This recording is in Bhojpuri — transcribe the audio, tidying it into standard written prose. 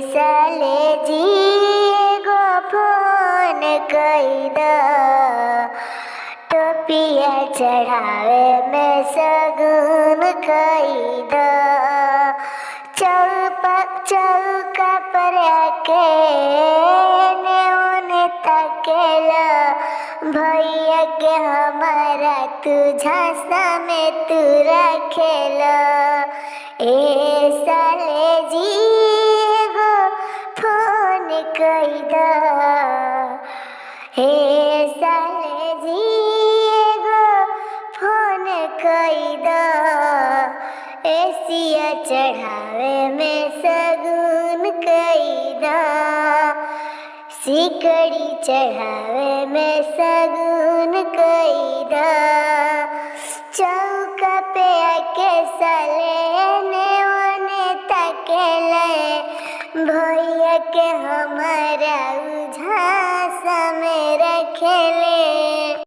साले जी एगो फोन कईदा, टोपिया चढ़ावे में सगुन कईदा। चौका पर आके ने तकेला, भैया के हमारा तू झांसा में तू रखेला। ए साले जी एगो फोन कईदा, हे साले जी एगो फोन कईदा। एसिया चढ़ावे में सगुन कईदा, सिकड़ी चढ़ावे में सगुन कईदा। चौका पे आके साले ने तकेले, भैया के हमारा झांसा में रखेले।